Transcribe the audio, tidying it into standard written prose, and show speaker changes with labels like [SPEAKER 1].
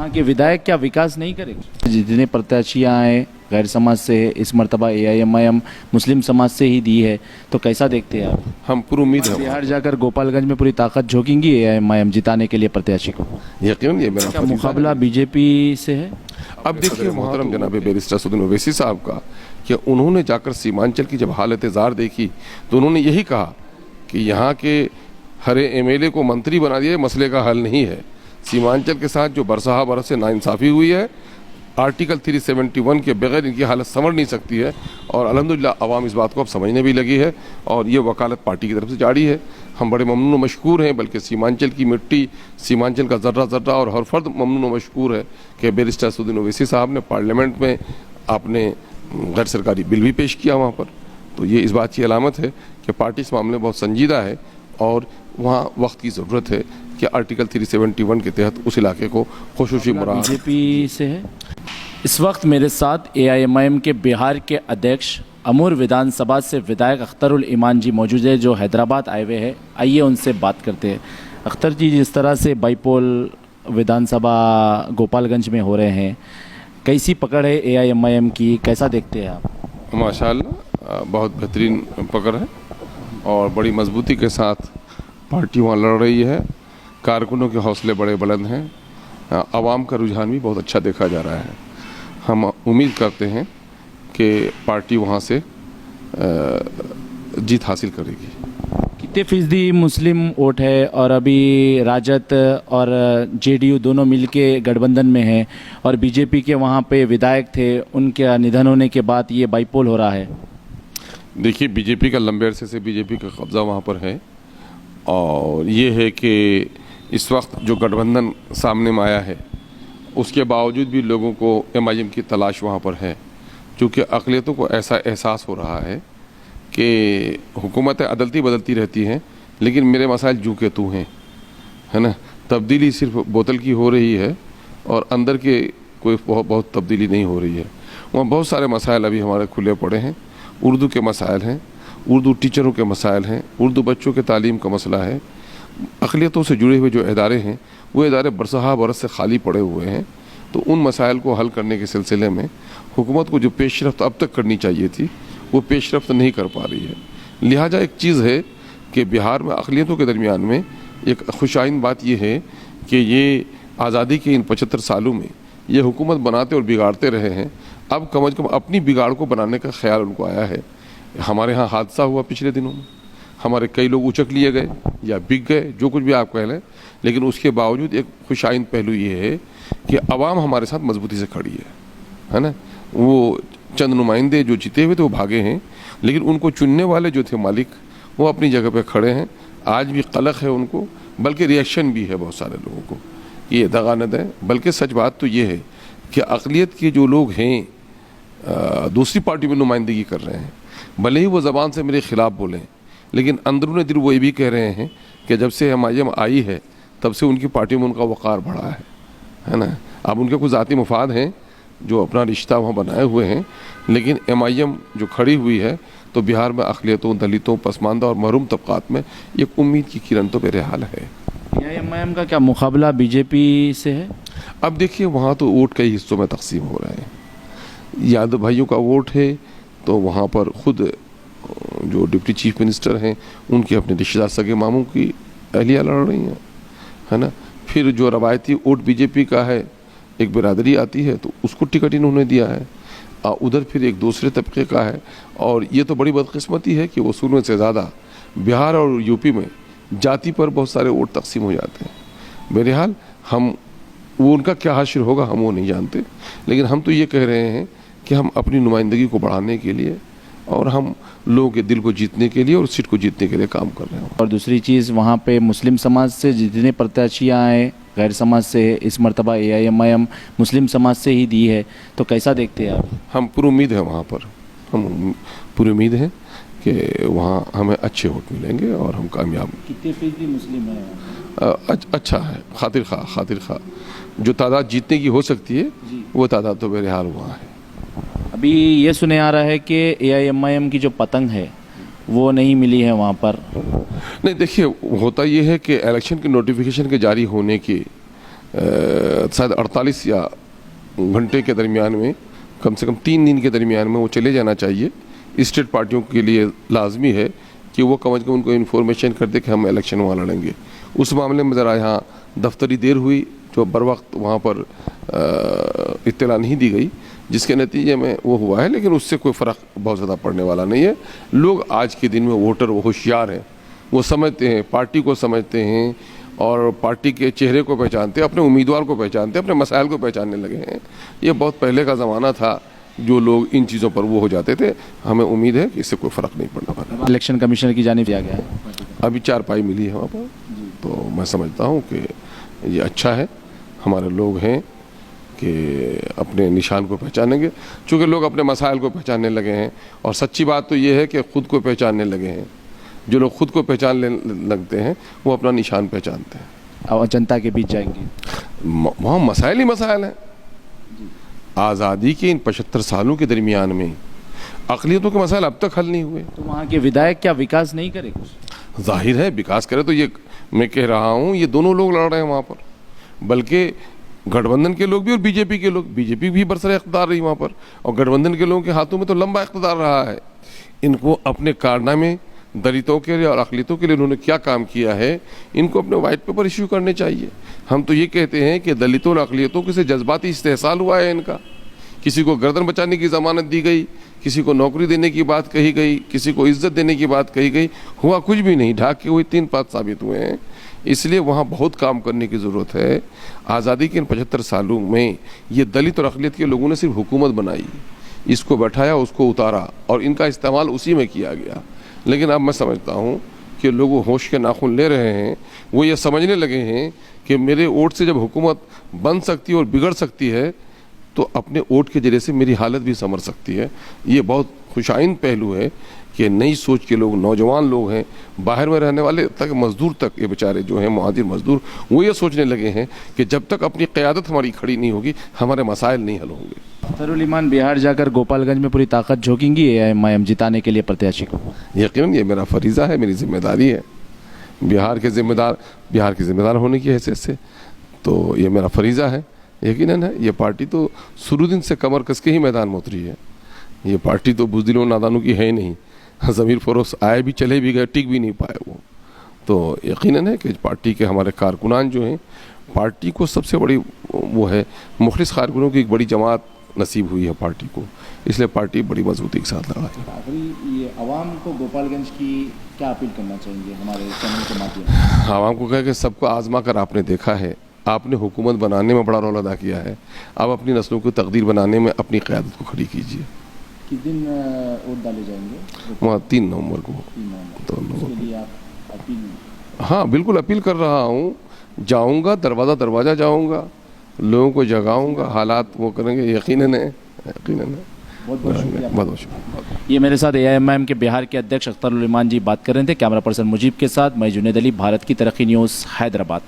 [SPEAKER 1] वहाँ के विधायक क्या विकास नहीं करेंगे? जितने प्रत्याशी आए गैर समाज से है, इस मर्तबा एआईएमआईएम मुस्लिम समाज से ही दी है, तो कैसा देखते हैं आप?
[SPEAKER 2] हम पूरी उम्मीद है
[SPEAKER 1] बिहार जाकर गोपालगंज में पूरी ताकत झोंकेंगी एआईएमआईएम जिताने के लिए प्रत्याशी को?
[SPEAKER 2] यकीन ये मेरा
[SPEAKER 1] क्या
[SPEAKER 2] फरीज़ा
[SPEAKER 1] मुकाबला
[SPEAKER 2] है।
[SPEAKER 1] बीजेपी से है?
[SPEAKER 2] अब देखिए मोहतरम जनाब बैरिस्टर असदुद्दीन ओवैसी साहब का कि उन्होंने जाकर सीमांचल की जब हालत ज़ार देखी तो उन्होंने यही कहा कि यहाँ के हरे एमएलए को मंत्री बना दिया, मसले का हल नहीं है। सीमांचल के साथ जो बरसहा बरस से नाइंसाफ़ी हुई है, आर्टिकल 371 के बगैर इनकी हालत संभल नहीं सकती है। और अल्हम्दुलिल्लाह अवाम इस बात को अब समझने भी लगी है और ये वकालत पार्टी की तरफ से जारी है। हम बड़े ममनून मशकूर हैं, बल्कि सीमांचल की मिट्टी, सीमांचल का ज़र्रा ज़र्रा और हर फर्द ममनून मशकूर है कि बैरिस्टर असदुद्दीन ओवैसी साहब ने पार्लियामेंट में आपने गैर सरकारी बिल भी पेश किया वहाँ पर। तो ये इस बात की अलामत है कि पार्टी इस मामले में बहुत संजीदा है और वहाँ वक्त की ज़रूरत है कि आर्टिकल 371 के तहत उस इलाके को खुशूसी मुराद।
[SPEAKER 1] बीजेपी से है। इस वक्त मेरे साथ एआईएमआईएम के बिहार के अध्यक्ष अमूर विधानसभा से विधायक अख्तरुल ईमान जी मौजूद है, जो हैदराबाद आए हुए हैं। आइए उनसे बात करते हैं। अख्तर जी, जिस तरह से बाईपोल विधानसभा गोपालगंज में हो रहे हैं, कैसी पकड़ है एआईएमआईएम की, कैसा देखते हैं आप?
[SPEAKER 2] माशाअल्लाह बहुत बेहतरीन पकड़ है और बड़ी मजबूती के साथ पार्टी वहाँ लड़ रही है। कारकुनों के हौसले बड़े बुलंद हैं, आवाम का रुझान भी बहुत अच्छा देखा जा रहा है। हम उम्मीद करते हैं कि पार्टी वहाँ से जीत हासिल करेगी।
[SPEAKER 1] कितने फीसदी मुस्लिम वोट है? और अभी राजद और जेडीयू दोनों मिलके गठबंधन में हैं और बीजेपी के वहाँ पे विधायक थे, उनके निधन होने के बाद ये बाईपोल हो रहा है।
[SPEAKER 2] देखिए बीजेपी का लंबे अरसे से बीजेपी का कब्ज़ा वहाँ पर है और ये है कि इस वक्त जो गठबंधन सामने में आया है उसके बावजूद भी लोगों को एमआईएम की तलाश वहाँ पर है, क्योंकि अक़लियतों को ऐसा एहसास हो रहा है कि हुकूमतें अदलती बदलती रहती हैं लेकिन मेरे मसाइल जू के तू हैं, है ना। तब्दीली सिर्फ बोतल की हो रही है और अंदर के कोई बहुत तब्दीली नहीं हो रही है। वहाँ बहुत सारे मसाइल अभी हमारे खुले पड़े हैं। उर्दू के मसाइल हैं, उर्दू टीचरों के मसाइल हैं, उर्दू बच्चों के तालीम का मसला है। अक़लियतों से जुड़े हुए जो इदारे हैं वो इदारे बरसहा बरस से खाली पड़े हुए हैं। तो उन मसाइल को हल करने के सिलसिले में हुकूमत को जो पेशरफ्त अब तक करनी चाहिए थी वो पेशरफ्त नहीं कर पा रही है। लिहाजा एक चीज़ है कि बिहार में अक़लियतों के दरमियान में एक खुशाइन बात यह है कि ये आज़ादी के इन 75 सालों में ये हुकूमत बनाते और बिगाड़ते रहे हैं। अब कम अज़ कम अपनी बिगाड़ को बनाने का ख्याल उनको आया है। हमारे यहाँ हादसा हुआ पिछले दिनों में, हमारे कई लोग उचक लिए गए या बिक गए, जो कुछ भी आप कह लें, लेकिन उसके बावजूद एक खुशाइन पहलू ये है कि अवाम हमारे साथ मजबूती से खड़ी है ना। वो चंद नुमाइंदे जो जीते हुए थे वो भागे हैं, लेकिन उनको चुनने वाले जो थे मालिक वो अपनी जगह पे खड़े हैं। आज भी कलख है उनको, बल्कि रिएक्शन भी है बहुत सारे लोगों को। ये दगा न दें, बल्कि सच बात तो ये है कि अक़लियत के जो लोग हैं दूसरी पार्टी में नुमाइंदगी कर रहे हैं, भले ही वो ज़बान से मेरे ख़िलाफ़ बोलें, लेकिन अंदरून दिल वो ये भी कह रहे हैं कि जब से एमआईएम आई है तब से उनकी पार्टी में उनका वक़ार बढ़ा है ना। अब उनके कुछ ज़ाती मफाद हैं जो अपना रिश्ता वहाँ बनाए हुए हैं, लेकिन एमआईएम जो खड़ी हुई है तो बिहार में अक़लियतों, दलितों, पसमानदा और महरूम तबक़ात में एक उम्मीद की किरण तो बहरहाल है।
[SPEAKER 1] एआईएमआईएम का क्या मुकाबला बीजेपी से है?
[SPEAKER 2] अब देखिए वहाँ तो वोट कई हिस्सों में तकसीम हो रहे हैं। यादव भाइयों का वोट है तो वहाँ पर ख़ुद जो डिप्टी चीफ मिनिस्टर हैं उनके अपने रिश्तेदार सगे मामू की अहलिया लड़ रही हैं, है ना। फिर जो रवायती वोट बीजेपी का है, एक बिरादरी आती है तो उसको टिकट इन्होंने दिया है, उधर फिर एक दूसरे तबके का है। और ये तो बड़ी बदकिस्मती है कि वसूल में से ज़्यादा बिहार और यूपी में जाति पर बहुत सारे वोट तकसीम हो जाते हैं। बहरहाल हम वो उनका क्या हाशिर होगा हम वो नहीं जानते, लेकिन हम तो ये कह रहे हैं कि हम अपनी नुमाइंदगी को बढ़ाने के लिए और हम लोगों के दिल को जीतने के लिए और सीट को जीतने के लिए काम कर रहे हैं।
[SPEAKER 1] और दूसरी चीज़, वहाँ पे मुस्लिम समाज से जितने प्रत्याशी आए गैर समाज से है, इस मर्तबा एआईएमआईएम मुस्लिम समाज से ही दी है, तो कैसा देखते हैं आप? हम
[SPEAKER 2] पूरी उम्मीद है वहाँ पर, हम पूरी उम्मीद है कि वहाँ हमें अच्छे वोट मिलेंगे और हम कामयाब।
[SPEAKER 1] कितने फीसदी मुस्लिम है?
[SPEAKER 2] अच्छा है, खातिर खा जो तादाद जीतने की हो सकती है वो तादाद तो बहरहाल वहाँ है।
[SPEAKER 1] अभी ये सुने आ रहा है कि एआईएमआईएम की जो पतंग है वो नहीं मिली है वहाँ पर।
[SPEAKER 2] नहीं देखिए, होता ये है कि इलेक्शन के नोटिफिकेशन के जारी होने के शायद 48 या घंटे के दरमियान में, कम से कम 3 दिन के दरमियान में वो चले जाना चाहिए। स्टेट पार्टियों के लिए लाजमी है कि वो कम से कम उनको इन्फॉर्मेशन कर दे कि हम इलेक्शन वहाँ लड़ेंगे। उस मामले में ज़रा यहाँ दफ्तरी देर हुई, जो बर वक्त वहाँ पर इत्तला नहीं दी गई, जिसके नतीजे में वो हुआ है। लेकिन उससे कोई फ़र्क बहुत ज़्यादा पड़ने वाला नहीं है। लोग आज के दिन में वोटर वो होशियार हैं, वो समझते हैं, पार्टी को समझते हैं और पार्टी के चेहरे को पहचानते हैं, अपने उम्मीदवार को पहचानते हैं, अपने मसाइल को पहचानने लगे हैं। ये बहुत पहले का ज़माना था जो लोग इन चीज़ों पर वो हो जाते थे। हमें उम्मीद है कि इससे कोई फ़र्क नहीं पड़ने वाला।
[SPEAKER 1] इलेक्शन कमीशनर की जानिब दिया गया है,
[SPEAKER 2] अभी 4 पाई मिली है वहाँ पर, तो मैं समझता हूँ कि ये अच्छा है। हमारे लोग हैं कि अपने निशान को पहचानेंगे, चूँकि लोग अपने मसाइल को पहचानने लगे हैं। और सच्ची बात तो ये है कि ख़ुद को पहचानने लगे हैं। जो लोग खुद को पहचानने लगते हैं वो अपना निशान पहचानते हैं
[SPEAKER 1] और जनता के बीच जाएंगे।
[SPEAKER 2] वहाँ मसाइल ही मसाइल हैं। आज़ादी के इन 75 सालों के दरमियान में अक़लियतों के मसाइल अब तक हल नहीं हुए।
[SPEAKER 1] तो वहाँ के विधायक क्या विकास नहीं करे कुछ?
[SPEAKER 2] जाहिर है विकास करे, तो ये मैं कह रहा हूँ, ये दोनों लोग लड़ रहे हैं वहाँ पर, बल्कि गठबंधन के लोग भी और बीजेपी के लोग। बीजेपी भी बरसरे इक़्तिदार रही वहाँ पर, और गठबंधन के लोगों के हाथों में तो लंबा इक़्तिदार रहा है। इनको अपने कारनामे दलितों के लिए और अक़लियतों के लिए उन्होंने क्या काम किया है, इनको अपने वाइट पेपर इश्यू करने चाहिए। हम तो ये कहते हैं कि दलितों और अक़लियतों से जज्बाती इस्तेहसाल हुआ है इनका। किसी को गर्दन बचाने की ज़मानत दी गई, किसी को नौकरी देने की बात कही गई, किसी को इज्जत देने की बात कही गई, हुआ कुछ भी नहीं। ढाक के हुए 3 पात साबित हुए हैं। इसलिए वहाँ बहुत काम करने की ज़रूरत है। आज़ादी के इन 75 सालों में ये दलित और अक़लियत के लोगों ने सिर्फ हुकूमत बनाई, इसको बैठाया, उसको उतारा और इनका इस्तेमाल उसी में किया गया। लेकिन अब मैं समझता हूँ कि लोग होश के नाखून ले रहे हैं। वो ये समझने लगे हैं कि मेरे वोट से जब हुकूमत बन सकती है और बिगड़ सकती है, तो अपने वोट के जरिए से मेरी हालत भी संवर सकती है। ये बहुत खुशाइन पहलू है कि नई सोच के लोग, नौजवान लोग हैं, बाहर में रहने वाले तक, मज़दूर तक, ये बेचारे जो हैं मुहाजिर मज़दूर, वो ये सोचने लगे हैं कि जब तक अपनी क़यादत हमारी खड़ी नहीं होगी, हमारे मसाइल नहीं हल होंगे।
[SPEAKER 1] अख्तरुल ईमान बिहार जाकर गोपालगंज में पूरी ताकत झोंकेंगी एआईएमआईएम जिताने के लिए प्रत्याशी को?
[SPEAKER 2] यकीनन ये मेरा फरीज़ा है, मेरी जिम्मेदारी है। बिहार के ज़िम्मेदार होने की हैसियत से तो ये मेरा फरीज़ा है। यकीनन है, ये पार्टी तो शुरू दिन से कमर कस के ही मैदान में उतरी है। ये पार्टी तो बुज़दिलों नादानों की है ही नहीं। ज़मीर फ़रोज़ आए भी, चले भी गए, टिक भी नहीं पाए वो। तो यकीनन है कि पार्टी के हमारे कारकुनान जो हैं, पार्टी को सबसे बड़ी वो है, मुखलिस कारकुनों की एक बड़ी जमात नसीब हुई है पार्टी को, इसलिए पार्टी बड़ी मजबूती के साथ लगा है।
[SPEAKER 1] आखिरी ये आवाम को गोपालगंज की क्या अपील करना चाहेंगे हमारे चैनल के माध्यम से?
[SPEAKER 2] आवाम को कहे कि सबको आजमा कर आपने देखा है, आपने हुकूमत बनाने में बड़ा रोल अदा किया है, अब अपनी नस्लों की तकदीर बनाने में अपनी क़यादत को खड़ी कीजिए।
[SPEAKER 1] किस दिन वोट डाले जाएंगे?
[SPEAKER 2] वहाँ 3 नवंबर को।
[SPEAKER 1] 3 नवंबर।
[SPEAKER 2] तो
[SPEAKER 1] उसके लिए आप अपील?
[SPEAKER 2] हाँ बिल्कुल अपील कर रहा हूँ। जाऊँगा, दरवाज़ा जाऊँगा, लोगों को जगाऊँगा, हालात वो करेंगे। यकीनन है।
[SPEAKER 1] बहुत बहुत शुक्रिया।
[SPEAKER 2] बहुत शुक्रिया।
[SPEAKER 1] ये मेरे साथ एआईएमआईएम के बिहार के अध्यक्ष अख्तरुल ईमान जी बात कर रहे थे। कैमरा पर्सन मुजीब के साथ मैं जुनेद अली, भारत की तरक्की न्यूज़, हैदराबाद।